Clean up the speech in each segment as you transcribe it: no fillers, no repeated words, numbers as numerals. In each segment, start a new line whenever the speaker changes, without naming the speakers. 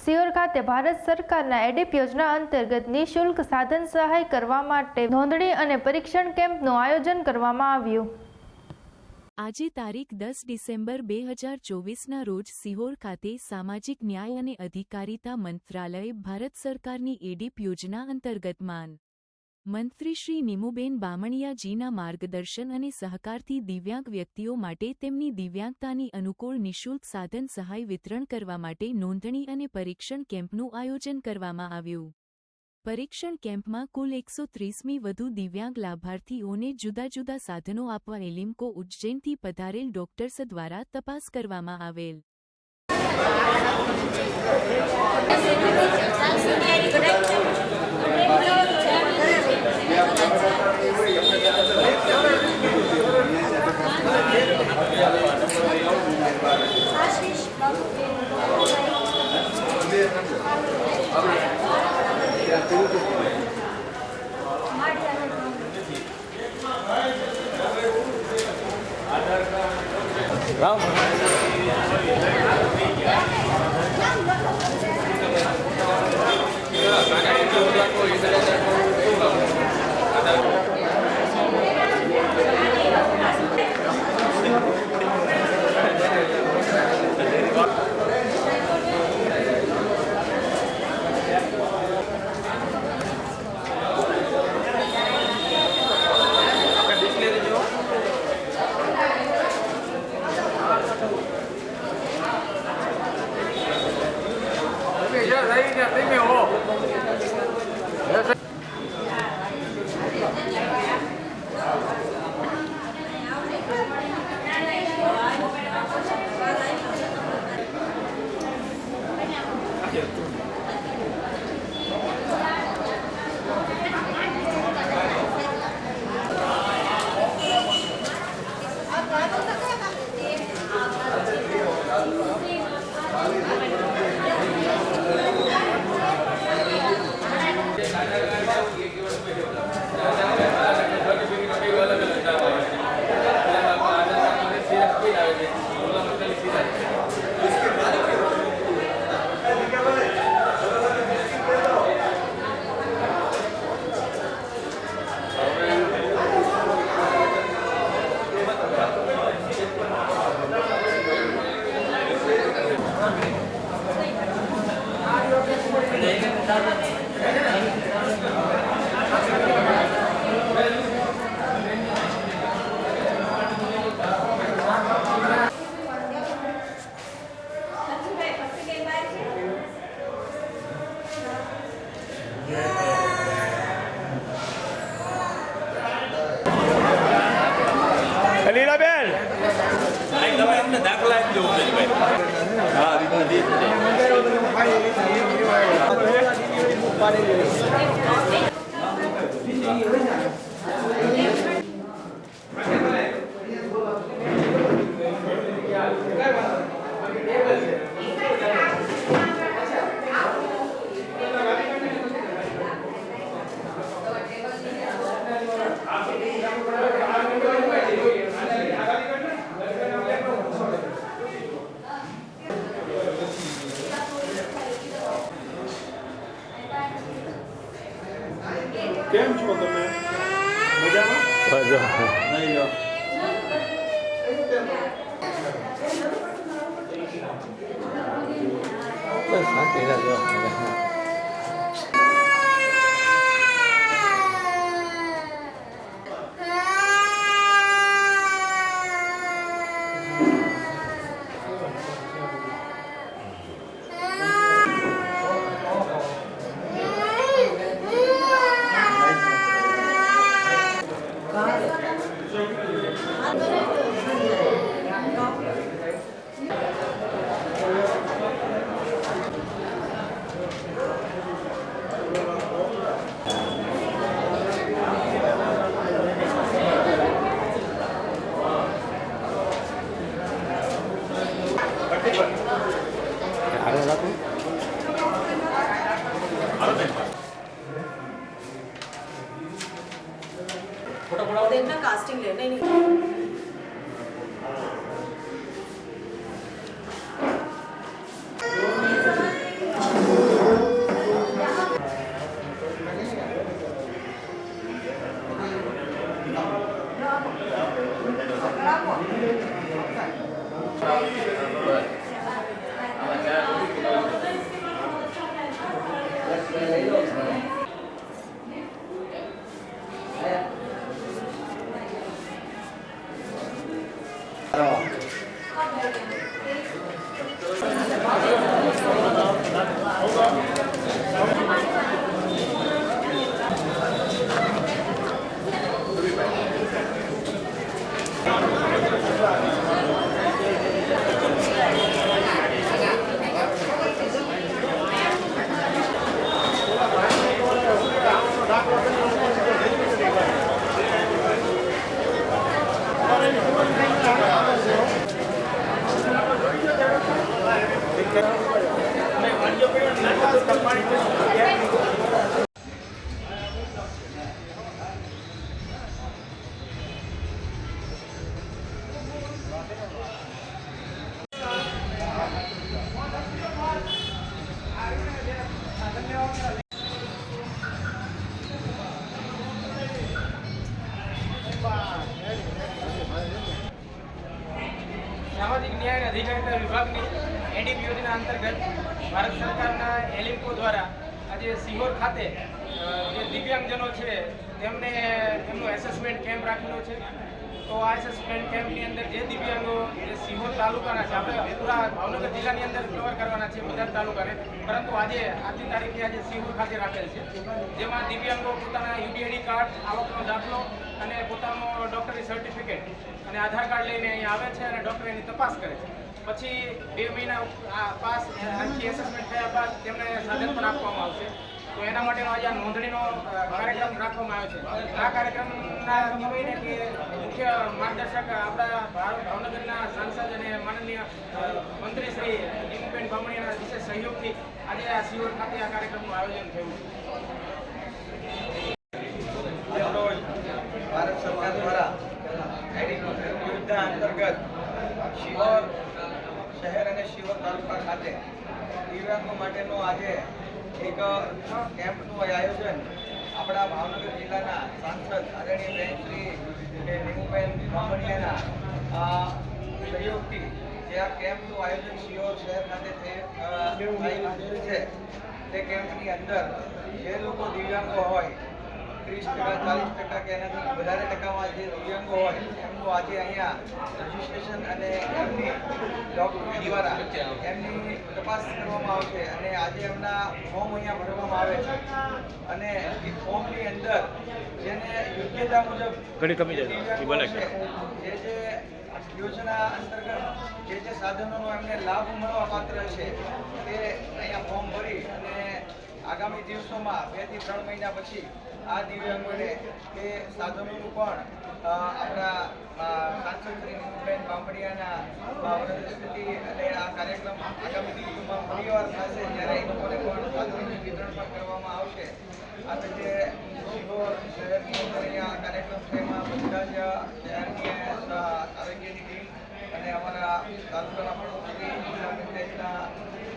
સિયોર ખાતે ભારત સરકારના એડીપ યોજના અંતર્ગત નિઃશુલ્ક સાધન સહાય કરવા માટે નોંધણી અને પરીક્ષણ કેમ્પનું આયોજન કરવામાં આવ્યું।
આજે તારીખ 10 ડિસેમ્બર 2024ના રોજ સિહોર ખાતે સામાજિક ન્યાય અને અધિકારિતા મંત્રાલય ભારત સરકારની એડીપ યોજના અંતર્ગત મંત્રી શ્રી નીમુબેન બામણિયાજીના માર્ગદર્શન અને સહકારથી દિવ્યાંગ વ્યક્તિઓ માટે તેમની દિવ્યાંગતાની અનુકૂળ નિઃશુલ્ક સાધન સહાય વિતરણ કરવા માટે નોંધણી અને પરીક્ષણ કેમ્પનું આયોજન કરવામાં આવ્યું। પરીક્ષણ કેમ્પમાં કુલ 130મી વધુ દિવ્યાંગ લાભાર્થીઓને જુદા જુદા સાધનો આપવા એલિમ્કો ઉજ્જૈનથી પધારેલ ડોક્ટર્સ દ્વારા તપાસ કરવામાં આવેલ।
લીલાબેન
તમે અમને દાખલા આપી દો હા
કેમ છો તમે મજામાં?
નહીં લો બસ શાંતિ રાખજો।
देखना कास्टिंग ले नहीं
સામાજિક ન્યાય અને અધિકારીતા વિભાગની એડીપી યોજના અંતર્ગત ભારત સરકારના એલિમ્કો દ્વારા આજે સિહોર ખાતે જે દિવ્યાંગજનો છે તેમને એમનો એસેસમેન્ટ કેમ્પ રાખેલો છે. તો આ એસેસમેન્ટ કેમ્પની અંદર જે દિવ્યાંગો જે સિહોર તાલુકાના છે, આપણે પૂરા ભાવનગર જિલ્લાની અંદર કવર કરવાના છે બધા તાલુકાને, પરંતુ આજની તારીખે આજે સિહોર ખાતે રાખેલ છે, જેમાં દિવ્યાંગો પોતાના યુડીઆઈડી કાર્ડ, આવકનો દાખલો અને પોતાનો ડૉક્ટરી સર્ટિફિકેટ અને આધાર કાર્ડ લઈને અહીંયા આવે છે અને ડૉક્ટર એની તપાસ કરે છે. પછી 2 મહિના પાસ એસેસમેન્ટ થયા બાદ તેમને સાધન પણ આપવામાં આવશે. તો એના માટેનો આજે આ નોંધણીનો કાર્યક્રમ રાખવામાં આવ્યો છે. આ કાર્યક્રમના કહેવાય ને કે મુખ્ય માર્ગદર્શક આપણા ભાવનગરના સાંસદ અને માનનીય મંત્રી શ્રી નીમુબેન બામણીયાના વિશેષ સહયોગથી આજે આ સિહોર ખાતે આ કાર્યક્રમનું આયોજન થયું છે.
ભારત સરકાર દ્વારા યોજના અંતર્ગત શિહોર શહેર અને શિહોર તાલુકા ખાતે દિવ્યાંગો માટેનો આજે એક કેમ્પનું આયોજન આપણા ભાવનગર જિલ્લાના સાંસદ આદરણીય બેન શ્રી નીમુબેન બામણીયાના સહયોગથી જે આ કેમ્પનું આયોજન શિહોર શહેર ખાતે થયેલું છે. તે કેમ્પની અંદર જે લોકો દિવ્યાંગો હોય 30%, 40% કે એનાથી વધારે ટકામાં જે દિવ્યાંગો હોય એમનું આજે અહીંયા રજિસ્ટ્રેશન અને એમની ડૉક્ટરો દ્વારા એમની તપાસ કરવામાં આવશે અને આજે એમના ફોર્મ અહીંયા ભરવામાં આવે છે અને એ ફોર્મની અંદર જેને યોગ્યતા મુજબ દિવ્યાંગો છે જે યોજના અંતર્ગત જે સાધનોનો એમને લાભ મળવા પાત્ર છે તે અહીંયા ફોર્મ ભરી અને આગામી દિવસોમાં 2 થી 3 મહિના પછી આ દિવ્યાંગોને એ સાધનોનું પણ આપણા સાંસદ શ્રી નીમુબેન બામણીયાના વરદસ્તીથી અને આ કાર્યક્રમ આગામી દિવસોમાં ફરીવાર થશે ત્યારે એ લોકોને પણ સાધનોનું વિતરણ પણ કરવામાં આવશે. આ રીતે શિહોર શહેરની અંદર અહીંયા કાર્યક્રમ છે, એમાં બધા જ શહેરની આરોગ્યની ટીમ અને અમારા તાલુકાના પ્રમુખ શ્રી જિલ્લા પંચાયતના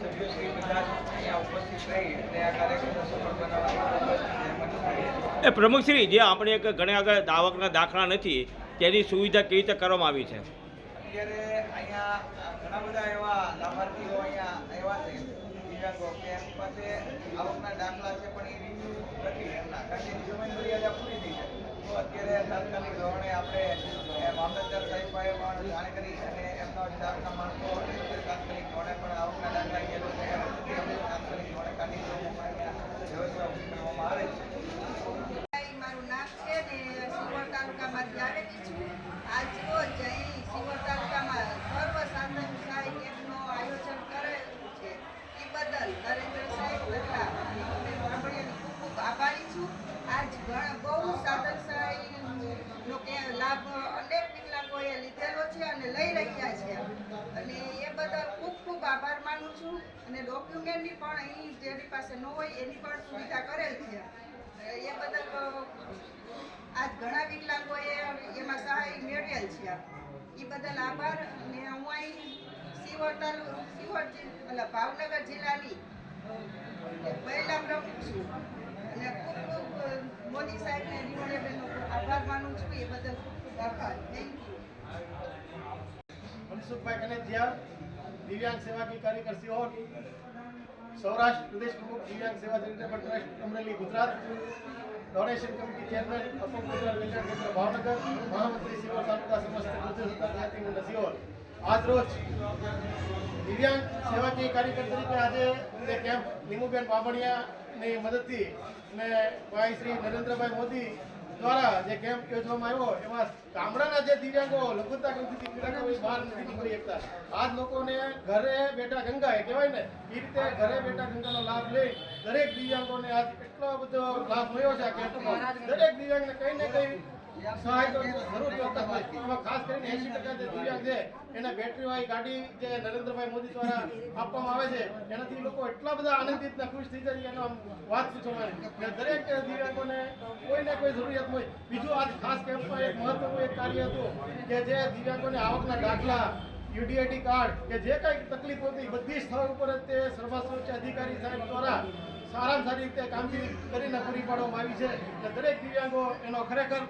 સભ્યશ્રી બધા જ અહીંયા ઉપસ્થિત રહી અને આ કાર્યક્રમને સફળ બનાવવા
પ્રમુખશ્રી, જે આપણે એક ઘણા આગળ આવકના દાખલા નથી તેની સુવિધા કેવી રીતે કરવામાં આવી છે?
અત્યારે અહીંયા ઘણા બધા એવા લાભાર્થીઓ અહીંયા આવ્યા છે દિવ્યાંગો કે એમની પાસે આવકના દાખલા છે પણ એ રિન્યુ નથી એમના, કારણ કે જમીન મર્યાદા પૂરી થઈ છે. તો અત્યારે તાત્કાલિક ધોરણે આપણે મામલતદાર સાહેબ પાસે પણ જાણ કરી અને એમના સ્ટાફના માણસો તાત્કાલિક ધોરણે પણ આવકના દાખલા તાત્કાલિક ધોરણે કાઢી વ્યવસ્થા કરવામાં આવે છે.
મારું નામ છે ને સિહોર તાલુકામાંથી આવેલી છું. આજ રોજ અહીં સિહોર તાલુકામાં સર્વ સાધન સહાય કેમ્પનું આયોજન કરેલું છે. એ બદલ નરેન્દ્ર સાહેબ તથા બામણીયાની ખૂબ ખૂબ આભારી છું. આજ બહુ સાધન સહાયનો લાભ અનેક વિકલાંગોએ લીધેલો છે અને લઈ રહ્યા છે અને એ બદલ ખૂબ ખૂબ આભાર માનું છું. અને ડોક્યુમેન્ટની પણ અહીં જેની પાસે ન હોય એની પણ સુવિધા કરેલ છે. એ બદલ આજ ઘણા વિકલાંગોએ એમાં સહાય મેળવેલ છે. એ બદલ આભાર. અને હું અહીં ભાવનગર જિલ્લાની મહિલા પ્રમુખ છું અને ખૂબ ખૂબ મોદી સાહેબને નિમણેબેનનો આભાર માનું છું. એ બદલ ખૂબ ખૂબ આભાર. Thank you.
મનસુખભાઈ કનેજિયા, દિવ્યાંગ સેવા કી કાર્યકર સિહોર, સૌરાષ્ટ્ર પ્રદેશ પ્રમુખ દિવ્યાંગ સેવા charitable trust Amreli Gujarat, donation committee chairman અપંગ કલ્યાણ કેન્દ્ર ભાવનગર, મહામંત્રી સિહોર તાલુકા સમસ્ત ગુજરાત જાતિ મંડળ સિહોર. આજ રોજ દિવ્યાંગ સેવાકીય કાર્યકર તરીકે આજે જે કેમ્પ નીમુબેન બામણિયાની મદદથી અને ભાઈ શ્રી નરેન્દ્રભાઈ મોદી દ્વારા જે કેમ્પ યોજવામાં આવ્યો એમાં ગામડાના જે દિવ્યાંગો લઘુત્તમ ગ્રંથિથી પીડાતા હોય બહાર નથી નીકળી શકતા. આજ લોકોને ઘરે બેઠા ગંગા કહેવાય ને એ રીતે ઘરે બેઠા ગંગાનો લાભ લઈ દરેક દિવ્યાંગોને આજ એટલો બધો લાભ મળ્યો છે આ કેમ્પમાં. દરેક દિવ્યાંગને કંઈ ને કંઈ સહાય તો જરૂર ચોક્કસ હોય. એમાં ખાસ કરીને 80% જે દિવ્યાંગ છે એને બેટરીવાળી ગાડી જે નરેન્દ્રભાઈ મોદી દ્વારા આપવામાં આવે છે એનાથી લોકો એટલા બધા આનંદિત ને ખુશ થઈ જાય એનો વાત પૂછવામાં આવે. દરેક દિવ્યાંગોને કોઈ ને કોઈ જરૂરિયાત હોય. બીજું આજ ખાસ કેમ્પમાં એક મહત્વનું એક કાર્ય હતું કે જે દિવ્યાંગોને આવકના દાખલા, યુડીઆઈડી કાર્ડ કે જે કાંઈ તકલીફ હતી બધી સ્થળ ઉપર જ તે સર્વોચ્ચ અધિકારી સાહેબ દ્વારા સારામાં સારી રીતે કામગીરી કરીને પૂરી પાડવામાં આવી છે. દરેક દિવ્યાંગો એનો ખરેખર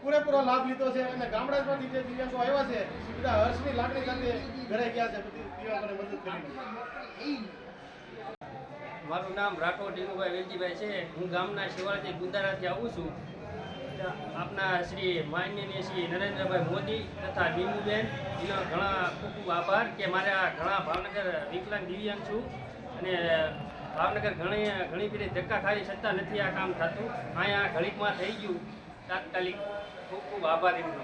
પૂરેપૂરો લાભ લીધો છે અને ગામડામાંથી જે દિવ્યાંગો આવ્યા છે બધા હર્ષની લાગણી સાથે ઘરે ગયા છે બધી દિવ્યાંગોને મદદ કરીને.
મારું નામ રાઠોડ ડીનુભાઈ વેલજીભાઈ છે. હું ગામના શિવાળાથી ગુંદારાથી આવું છું. આપના શ્રી માનનીય શ્રી નરેન્દ્રભાઈ મોદી તથા નીમુબેન એનો ઘણા ખૂબ ખૂબ આભાર કે મારે આ ઘણા ભાવનગર વિકલાંગ દિવ્યાંગ છું અને ભાવનગર ઘણી બધી ધક્કા ખાલી છતાં નથી આ કામ થતું. અહીંયા ઘડીકમાં થઈ ગયું તાત્કાલિક. ખૂબ ખૂબ આભાર એમનો.